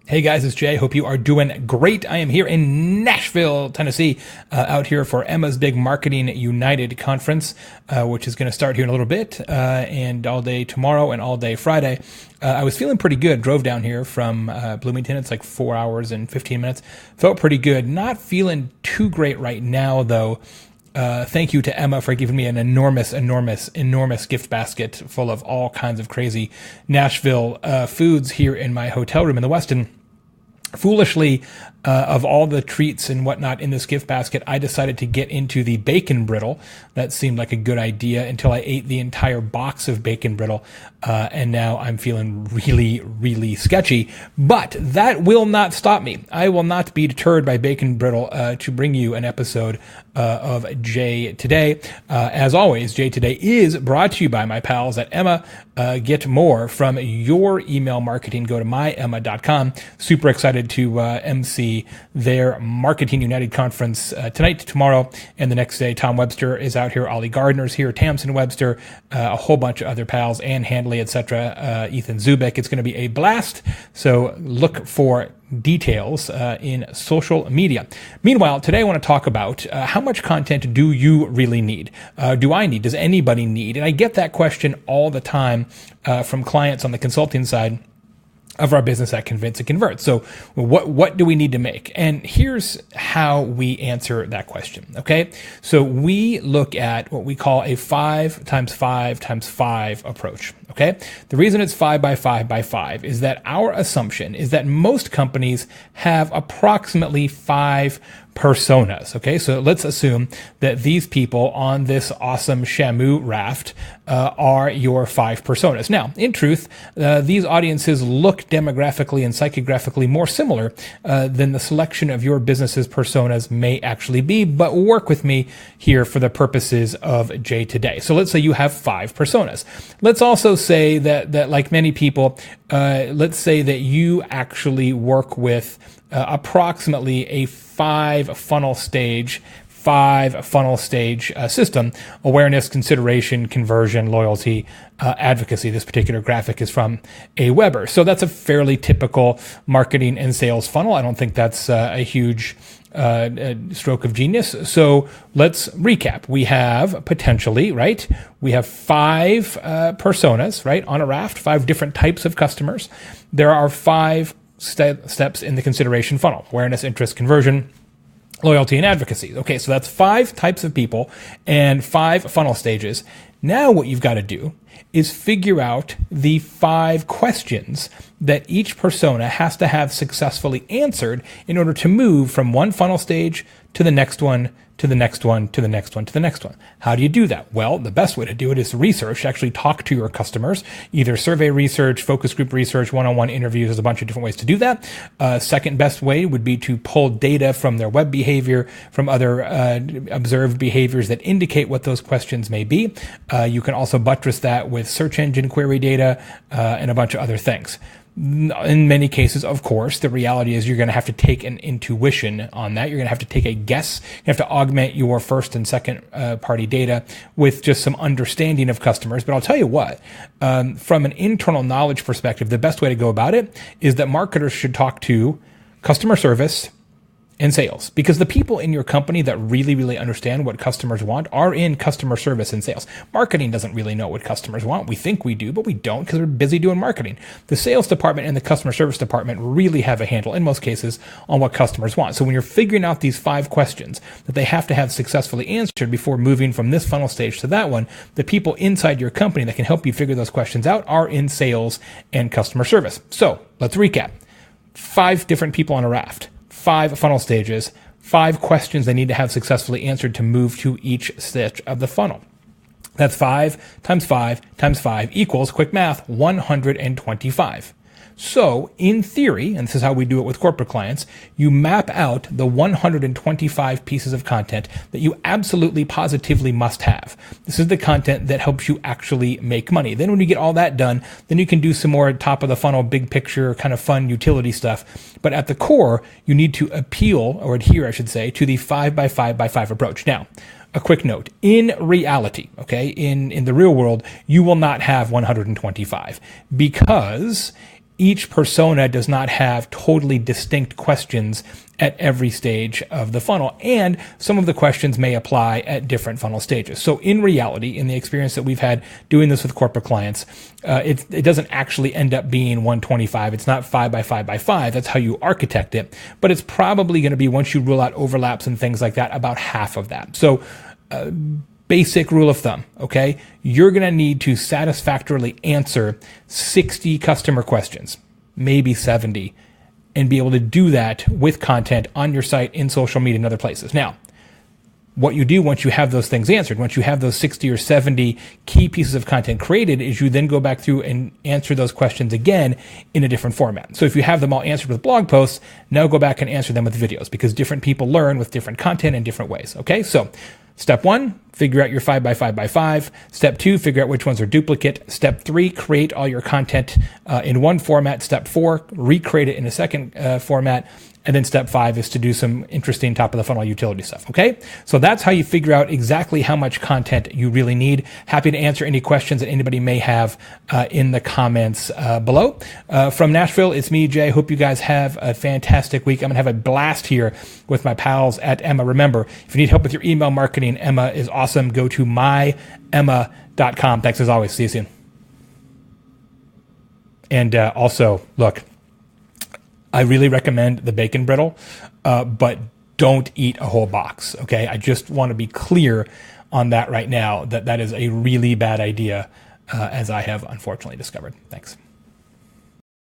Hey guys, it's Jay. Hope you are doing great. I am here in Nashville, Tennessee, out here for Emma's big Marketing United conference, which is going to start here in a little bit, and all day tomorrow and all day Friday. I was feeling pretty good. Drove down here from Bloomington. It's like 4 hours and 15 minutes. Felt pretty good. Not feeling too great right now, though. Thank you to Emma for giving me an enormous gift basket full of all kinds of crazy Nashville foods here in my hotel room in the Westin. Foolishly, of all the treats and whatnot in this gift basket, I decided to get into the bacon brittle. That seemed like a good idea until I ate the entire box of bacon brittle. And now I'm feeling really sketchy. But that will not stop me. I will not be deterred by bacon brittle to bring you an episode of Jay Today. As always, Jay Today is brought to you by my pals at Emma. Get more from your email marketing. Go to myemma.com. Super excited to MC their Marketing United conference tonight, tomorrow, and the next day. Tom Webster is out here. Ollie Gardner's here. Tamsin Webster, a whole bunch of other pals, Ann Handley, etc. Ethan Zubik. It's going to be a blast. So look for details in social media. Meanwhile, today I want to talk about how much content do you really need? Do I need? Does anybody need? And I get that question all the time from clients on the consulting side of our business at Convince and Convert. So what do we need to make? And here's how we answer that question. Okay. So we look at what we call a 5 times 5 times 5 approach. Okay. The reason it's 5 by 5 by 5 is that our assumption is that most companies have approximately 5 personas. Okay, so let's assume that these people on this awesome Shamu raft are your 5 personas. Now, in truth, these audiences look demographically and psychographically more similar than the selection of your business's personas may actually be, but work with me here for the purposes of Jay Today. So let's say you have 5 personas. Let's also say that like many people, let's say that you actually work with approximately a 5 funnel stage system: awareness, consideration, conversion, loyalty, advocacy. This particular graphic is from a Weber. So that's a fairly typical marketing and sales funnel. I don't think that's a huge stroke of genius. So let's recap. We have potentially, right? We have 5 personas, right? On a raft, 5 different types of customers. There are 5 steps in the consideration funnel: awareness, interest, conversion, loyalty, and advocacy. Okay, so that's 5 types of people and 5 funnel stages. Now what you've got to do is figure out the 5 questions that each persona has to have successfully answered in order to move from one funnel stage to the next one, to the next one, to the next one, to the next one. How do you do that? Well, the best way to do it is research. Actually talk to your customers, either survey research, focus group research, one-on-one interviews. There's a bunch of different ways to do that. Second best way would be to pull data from their web behavior, from other observed behaviors that indicate what those questions may be. You can also buttress that with search engine query data and a bunch of other things. In many cases, of course, the reality is you're going to have to take an intuition on that. You're going to have to take a guess. You have to augment your first and second party data with just some understanding of customers. But I'll tell you what, from an internal knowledge perspective, the best way to go about it is that marketers should talk to customer service and sales, because the people in your company that really understand what customers want are in customer service and sales. Marketing doesn't really know what customers want. We think we do, but we don't, because we're busy doing marketing. The sales department and the customer service department really have a handle, in most cases, on what customers want. So when you're figuring out these 5 questions that they have to have successfully answered before moving from this funnel stage to that one, the people inside your company that can help you figure those questions out are in sales and customer service. So let's recap. 5 different people on a raft. 5 funnel stages, 5 questions they need to have successfully answered to move to each stage of the funnel. That's 5 times 5 times 5 equals, quick math, 125. So in theory, and this is how we do it with corporate clients, you map out the 125 pieces of content that you absolutely positively must have. This is the content that helps you actually make money. Then when you get all that done, then you can do some more top of the funnel, big picture, kind of fun utility stuff. But at the core, you need to appeal, or adhere, I should say, to the 5 by 5 by 5 approach. Now, a quick note. In reality, okay, in the real world, you will not have 125, because each persona does not have totally distinct questions at every stage of the funnel. And some of the questions may apply at different funnel stages. So in reality, in the experience that we've had doing this with corporate clients, it doesn't actually end up being 125. It's not 5 by 5 by 5. That's how you architect it. But it's probably going to be, once you rule out overlaps and things like that, about half of that. So basic rule of thumb, okay? You're going to need to satisfactorily answer 60 customer questions, maybe 70, and be able to do that with content on your site, in social media, and other places. Now, what you do once you have those things answered, once you have those 60 or 70 key pieces of content created, is you then go back through and answer those questions again in a different format. So if you have them all answered with blog posts, now go back and answer them with videos, because different people learn with different content in different ways. Okay, so step 1, figure out your 5 by 5 by 5. Step 2, figure out which ones are duplicate. Step 3, create all your content in one format. Step 4, recreate it in a second format. And then step 5 is to do some interesting top of the funnel utility stuff. Okay, so that's how you figure out exactly how much content you really need. Happy to answer any questions that anybody may have in the comments below. From Nashville, it's me, Jay. Hope you guys have a fantastic week. I'm gonna have a blast here with my pals at Emma. Remember, if you need help with your email marketing, Emma is awesome. Go to myemma.com. Thanks as always. See you soon. And also, look, I really recommend the bacon brittle, but don't eat a whole box, okay? I just want to be clear on that right now, that is a really bad idea, as I have unfortunately discovered. Thanks.